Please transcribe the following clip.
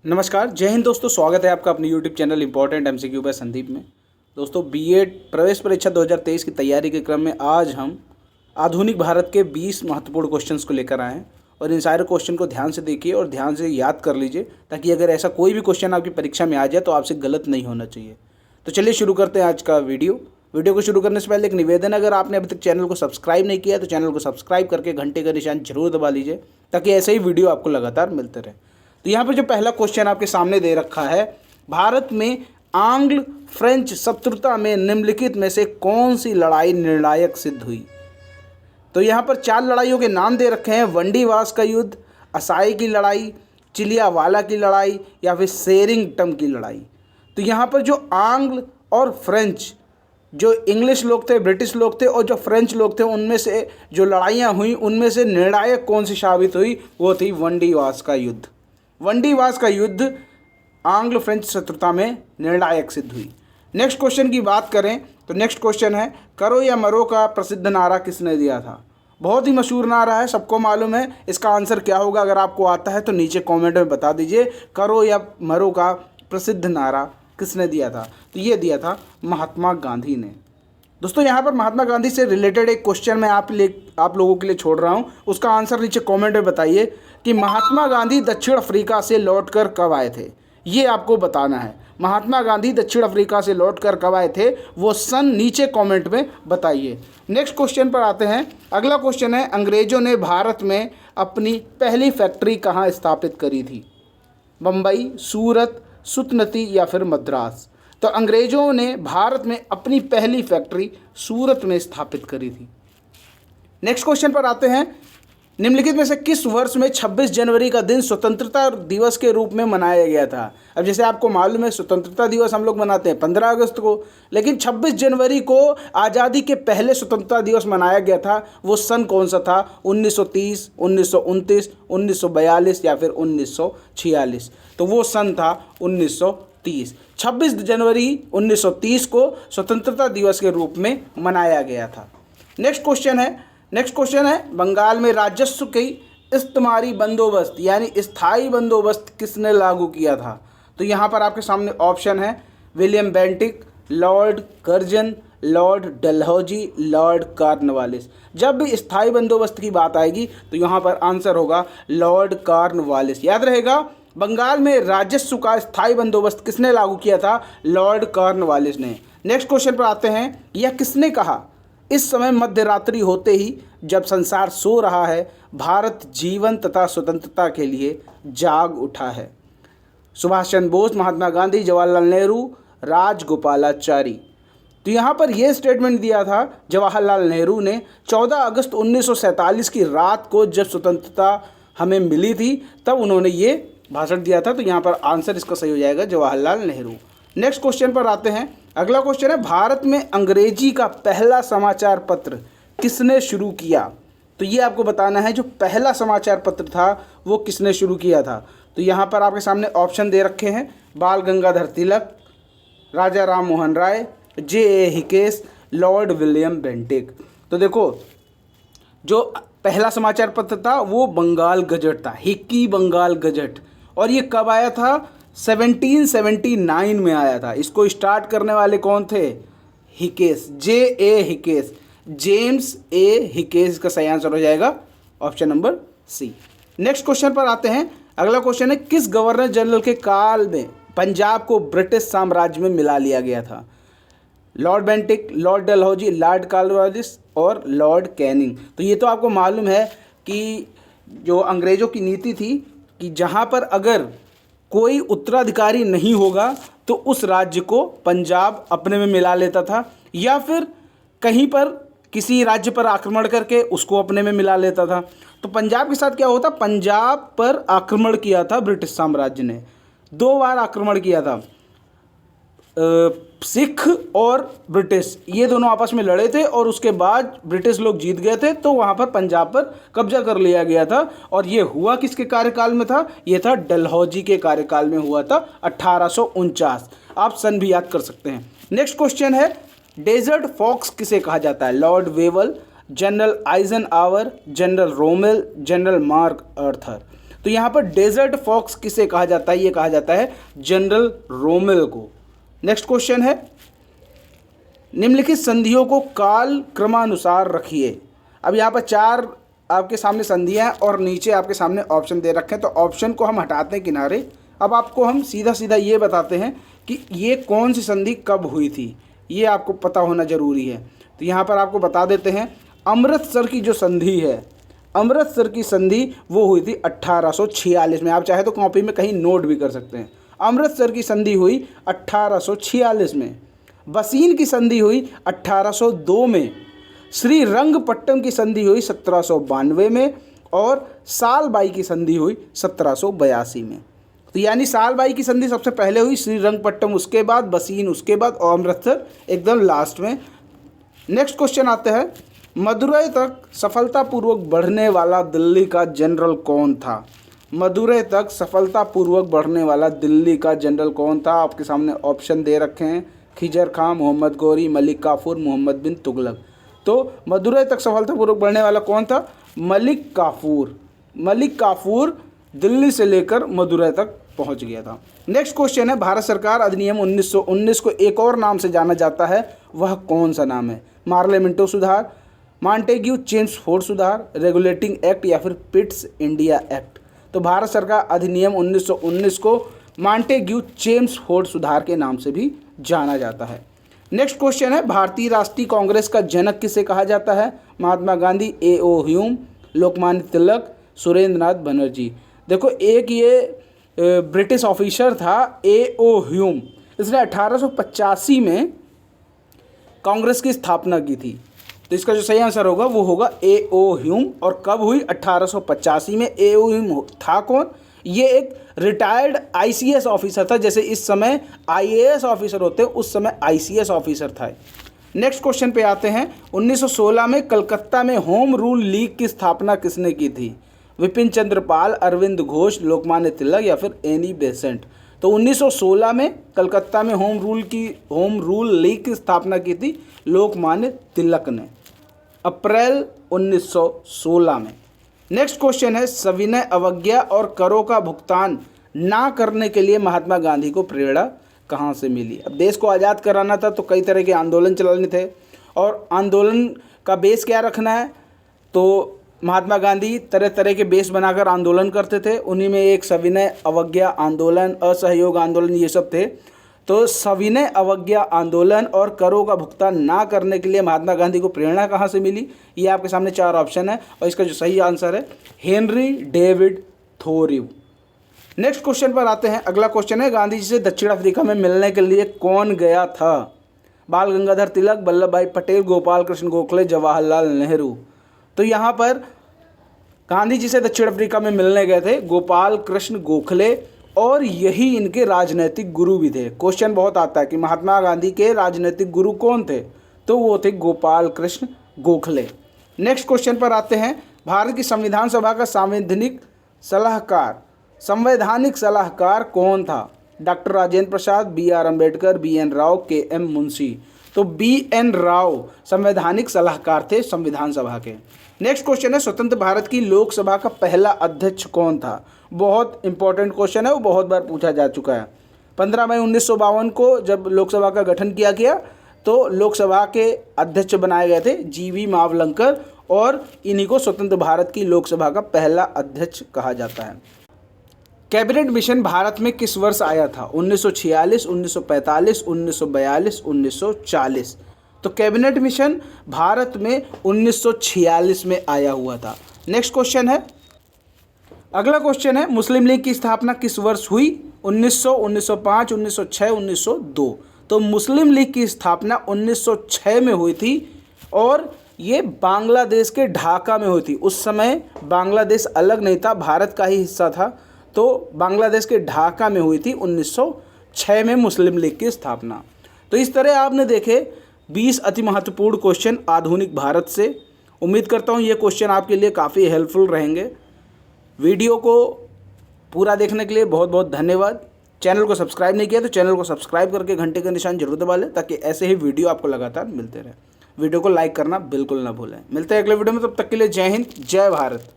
नमस्कार, जय हिंद दोस्तों। स्वागत है आपका अपने YouTube channel important MCQ by Sandeep में। दोस्तों, बीएड प्रवेश परीक्षा 2023 की तैयारी के क्रम में आज हम आधुनिक भारत के 20 महत्वपूर्ण क्वेश्चंस को लेकर आए हैं और इन सारे क्वेश्चन को ध्यान से देखिए और ध्यान से याद कर लीजिए ताकि अगर ऐसा कोई भी क्वेश्चन आपकी परीक्षा में आ जाए तो आपसे गलत नहीं होना चाहिए। तो चलिए शुरू करते हैं आज का वीडियो को शुरू करने से पहले एक निवेदन, अगर आपने अभी तक चैनल को सब्सक्राइब नहीं किया तो चैनल को सब्सक्राइब करके घंटे का निशान जरूर दबा लीजिए ताकि ऐसे ही वीडियो आपको लगातार मिलते रहे। तो यहाँ पर जो पहला क्वेश्चन आपके सामने दे रखा है, भारत में आंग्ल फ्रेंच शत्रुता में निम्नलिखित में से कौन सी लड़ाई निर्णायक सिद्ध हुई। तो यहाँ पर 4 लड़ाइयों के नाम दे रखे हैं: वंडीवास का युद्ध, असाई की लड़ाई, चिलियावाला की लड़ाई या फिर सेरिंगटम की लड़ाई। तो यहाँ पर जो आंग्ल और फ्रेंच, जो इंग्लिश लोग थे, ब्रिटिश लोग थे और जो फ्रेंच लोग थे, उनमें से जो लड़ाइयाँ हुई उनमें से निर्णायक कौन सी साबित हुई, वो थी वंडीवास का युद्ध। वंडीवास का युद्ध आंग्ल फ्रेंच शत्रुता में निर्णायक सिद्ध हुई। नेक्स्ट क्वेश्चन की बात करें तो नेक्स्ट क्वेश्चन है, करो या मरो का प्रसिद्ध नारा किसने दिया था। बहुत ही मशहूर नारा है, सबको मालूम है। इसका आंसर क्या होगा, अगर आपको आता है तो नीचे कमेंट में बता दीजिए। करो या मरो का प्रसिद्ध नारा किसने दिया था। तो ये दिया था महात्मा गांधी ने। दोस्तों, यहाँ पर महात्मा गांधी से रिलेटेड एक क्वेश्चन मैं आप लोगों के लिए छोड़ रहा हूँ, उसका आंसर नीचे कमेंट में बताइए कि महात्मा गांधी दक्षिण अफ्रीका से लौटकर कब आए थे। ये आपको बताना है, महात्मा गांधी दक्षिण अफ्रीका से लौटकर कब आए थे, वो सन नीचे कमेंट में बताइए। नेक्स्ट क्वेश्चन पर आते हैं। अगला क्वेश्चन है, अंग्रेजों ने भारत में अपनी पहली फैक्ट्री कहाँ स्थापित करी थी। बम्बई, सूरत, सुतनती या फिर मद्रास। तो अंग्रेजों ने भारत में अपनी पहली फैक्ट्री सूरत में स्थापित करी थी। नेक्स्ट क्वेश्चन पर आते हैं, निम्नलिखित में से किस वर्ष में 26 जनवरी का दिन स्वतंत्रता दिवस के रूप में मनाया गया था। अब जैसे आपको मालूम है, स्वतंत्रता दिवस हम लोग मनाते हैं 15 अगस्त को, लेकिन 26 जनवरी को आज़ादी के पहले स्वतंत्रता दिवस मनाया गया था। वो सन कौन सा था, 1930, 1929, 1942 या फिर 1946। तो वो सन था 1930। 26 जनवरी 1930 को स्वतंत्रता दिवस के रूप में मनाया गया था। नेक्स्ट क्वेश्चन है, बंगाल में राजस्व की इस्तेमारी बंदोबस्त यानी स्थायी बंदोबस्त किसने लागू किया था। तो यहाँ पर आपके सामने ऑप्शन है, William Bentinck, Lord Curzon, Lord Dalhousie, Lord Cornwallis. जब भी स्थायी बंदोबस्त की बात आएगी तो यहाँ पर आंसर होगा लॉर्ड कॉर्नवालिस। याद रहेगा, बंगाल में राजस्व का स्थायी बंदोबस्त किसने लागू किया था, लॉर्ड कॉर्नवालिस ने। नेक्स्ट क्वेश्चन पर आते हैं, यह किसने कहा, इस समय मध्य रात्रि होते ही जब संसार सो रहा है, भारत जीवन तथा स्वतंत्रता के लिए जाग उठा है। सुभाष चंद्र बोस, महात्मा गांधी, जवाहरलाल नेहरू, राजगोपालाचारी। तो यहाँ पर यह स्टेटमेंट दिया था जवाहरलाल नेहरू ने 14 अगस्त 1947 की रात को, जब स्वतंत्रता हमें मिली थी, तब उन्होंने ये भाषण दिया था। तो यहाँ पर आंसर इसका सही हो जाएगा जवाहरलाल नेहरू। नेक्स्ट क्वेश्चन पर आते हैं। अगला क्वेश्चन है, भारत में अंग्रेजी का पहला समाचार पत्र किसने शुरू किया। तो ये आपको बताना है, जो पहला समाचार पत्र था वो किसने शुरू किया था। तो यहाँ पर आपके सामने ऑप्शन दे रखे हैं, बाल गंगाधर तिलक, राजा Ram Mohan Roy, जे.ए. हिकेस, Lord William Bentinck. तो देखो, जो पहला समाचार पत्र था वो बंगाल गजट था, हिक्की बंगाल गजट। और ये कब आया था, 1779 में आया था। इसको स्टार्ट करने वाले कौन थे, हिकेस, जे.ए. हिकेस, जेम्स ए. हिकेस। का सही आंसर हो जाएगा option number C. Next question पर आते हैं। अगला क्वेश्चन है, किस गवर्नर जनरल के काल में पंजाब को ब्रिटिश साम्राज्य में मिला लिया गया था। Lord Bentinck, Lord Dalhousie, Lord Cornwallis और लॉर्ड कैनिंग। तो ये तो आपको मालूम है कि जो अंग्रेज़ों की नीति थी कि जहाँ पर अगर कोई उत्तराधिकारी नहीं होगा तो उस राज्य को पंजाब अपने में मिला लेता था, या फिर कहीं पर किसी राज्य पर आक्रमण करके उसको अपने में मिला लेता था। तो पंजाब के साथ क्या होता, पंजाब पर आक्रमण किया था ब्रिटिश साम्राज्य ने, 2 बार आक्रमण किया था। सिख और ब्रिटिश ये दोनों आपस में लड़े थे और उसके बाद ब्रिटिश लोग जीत गए थे, तो वहाँ पर पंजाब पर कब्जा कर लिया गया था। और ये हुआ किसके कार्यकाल में था, ये था डलहौजी के कार्यकाल में हुआ था, 1849। आप सन भी याद कर सकते हैं। नेक्स्ट क्वेश्चन है, डेजर्ट फॉक्स किसे कहा जाता है। Lord Wavell, General Eisenhower, General Rommel, General MacArthur. तो यहाँ पर डेजर्ट फॉक्स किसे कहा जाता है? ये कहा जाता है जनरल रोमेल को। नेक्स्ट क्वेश्चन है, निम्नलिखित संधियों को काल क्रमानुसार रखिए। अब यहाँ पर 4 आपके सामने संधियाँ हैं और नीचे आपके सामने ऑप्शन दे रखे हैं, तो ऑप्शन को हम हटाते हैं किनारे। अब आपको हम सीधा सीधा ये बताते हैं कि ये कौन सी संधि कब हुई थी, ये आपको पता होना ज़रूरी है। तो यहाँ पर आपको बता देते हैं, अमृतसर की जो संधि है, अमृतसर की संधि वो हुई थी 1846 में। आप चाहे तो कॉपी में कहीं नोट भी कर सकते हैं। अमृतसर की संधि हुई 1846 में। बसीन की संधि हुई 1802 में। श्रीरंगपट्टम की संधि हुई 1792 में और सालबाई की संधि हुई 1782 में। तो यानी सालबाई की संधि सबसे पहले हुई, श्रीरंगपट्टम उसके बाद, बसीन उसके बाद और अमृतसर एकदम लास्ट में। नेक्स्ट क्वेश्चन आता है, मदुरै तक सफलतापूर्वक बढ़ने वाला दिल्ली का जनरल कौन था? मदुरै तक सफलतापूर्वक बढ़ने वाला दिल्ली का जनरल कौन था? आपके सामने ऑप्शन दे रखे हैं, खिजर खां, मोहम्मद गौरी, मलिक काफूर, मोहम्मद बिन तुगलक। तो मदुरै तक सफलतापूर्वक बढ़ने वाला कौन था? मलिक काफूर। मलिक काफूर दिल्ली से लेकर मदुरै तक पहुंच गया था। नेक्स्ट क्वेश्चन है, भारत सरकार अधिनियम 1919 को एक और नाम से जाना जाता है, वह कौन सा नाम है? मार्ले मिंटो सुधार, मॉन्टेग्यू चेम्सफोर्ड सुधार, रेगुलेटिंग एक्ट या फिर पिट्स इंडिया एक्ट। तो भारत सरकार अधिनियम 1919 को मॉन्टेग्यू चेम्सफोर्ड सुधार के नाम से भी जाना जाता है। नेक्स्ट क्वेश्चन है, भारतीय राष्ट्रीय कांग्रेस का जनक किसे कहा जाता है? महात्मा गांधी, A.O. ह्यूम, लोकमान्य तिलक, सुरेंद्र नाथ बनर्जी। देखो, एक ये ब्रिटिश ऑफिसर था A.O. ह्यूम, इसने 1885 में कांग्रेस की स्थापना की थी। तो इसका जो सही आंसर होगा वो होगा A.O. ह्यूम। और कब हुई? 1885 में। A.O. ह्यूम था कौन? ये एक रिटायर्ड ICS ऑफिसर था, जैसे इस समय IAS ऑफिसर होते हैं, उस समय ICS ऑफिसर था। नेक्स्ट क्वेश्चन पे आते हैं, 1916 में कलकत्ता में होम रूल लीग की स्थापना किसने की थी? विपिन चंद्र पाल, अरविंद घोष, लोकमान्य तिलक या फिर एनी बेसेंट। तो 1916 में कलकत्ता में होम रूल लीग की स्थापना की थी लोकमान्य तिलक ने, अप्रैल 1916 में। नेक्स्ट क्वेश्चन है, सविनय अवज्ञा और करों का भुगतान ना करने के लिए महात्मा गांधी को प्रेरणा कहाँ से मिली? अब देश को आज़ाद कराना था तो कई तरह के आंदोलन चलाने थे, और आंदोलन का बेस क्या रखना है? तो महात्मा गांधी तरह तरह के बेस बनाकर आंदोलन करते थे। उन्हीं में एक सविनय अवज्ञा आंदोलन, असहयोग आंदोलन, ये सब थे। तो सविनय अवज्ञा आंदोलन और करों का भुगतान ना करने के लिए महात्मा गांधी को प्रेरणा कहाँ से मिली? ये आपके सामने 4 ऑप्शन है और इसका जो सही आंसर है हेनरी डेविड थोरिव। नेक्स्ट क्वेश्चन पर आते हैं। अगला क्वेश्चन है, गांधी जी से दक्षिण अफ्रीका में मिलने के लिए कौन गया था? बाल गंगाधर तिलक, वल्लभ भाई पटेल, गोपाल कृष्ण गोखले, जवाहरलाल नेहरू। तो यहाँ पर गांधी जी से दक्षिण अफ्रीका में मिलने गए थे गोपाल कृष्ण गोखले, और यही इनके राजनीतिक गुरु भी थे। क्वेश्चन बहुत आता है कि महात्मा गांधी के राजनीतिक गुरु कौन थे? तो वो थे गोपाल कृष्ण गोखले। नेक्स्ट क्वेश्चन पर आते हैं, भारत की संविधान सभा का संवैधानिक सलाहकार कौन था? Doctor Rajendra Prasad, B.R. Ambedkar, B.N. Rao, K.M. Munshi. तो B.N. राव संवैधानिक सलाहकार थे संविधान सभा के। नेक्स्ट क्वेश्चन है, स्वतंत्र भारत की लोकसभा का पहला अध्यक्ष कौन था? बहुत इंपॉर्टेंट क्वेश्चन है, वो बहुत बार पूछा जा चुका है। 15 मई 1952 को जब लोकसभा का गठन किया गया तो लोकसभा के अध्यक्ष बनाए गए थे G.V. मावलंकर, और इन्हीं को स्वतंत्र भारत की लोकसभा का पहला अध्यक्ष कहा जाता है। कैबिनेट मिशन भारत में किस वर्ष आया था? 1946, 1945, 1942, 1940। तो कैबिनेट मिशन भारत में 1946 में आया हुआ था। नेक्स्ट क्वेश्चन है, अगला क्वेश्चन है, मुस्लिम लीग की स्थापना किस वर्ष हुई? 1900, 1905, 1906, 1902। तो मुस्लिम लीग की स्थापना 1906 में हुई थी और ये बांग्लादेश के ढाका में हुई थी। उस समय बांग्लादेश अलग नहीं था, भारत का ही हिस्सा था। तो बांग्लादेश के ढाका में हुई थी 1906 में मुस्लिम लीग की स्थापना। तो इस तरह आपने देखे 20 अति महत्वपूर्ण क्वेश्चन आधुनिक भारत से। उम्मीद करता हूँ ये क्वेश्चन आपके लिए काफ़ी हेल्पफुल रहेंगे। वीडियो को पूरा देखने के लिए बहुत बहुत धन्यवाद। चैनल को सब्सक्राइब नहीं किया तो चैनल को सब्सक्राइब करके घंटे का निशान जरूर दबा लें, ताकि ऐसे ही वीडियो आपको लगातार मिलते रहे। वीडियो को लाइक करना बिल्कुल ना भूलें। मिलते हैं अगले वीडियो में, तब तक के लिए जय हिंद, जय भारत।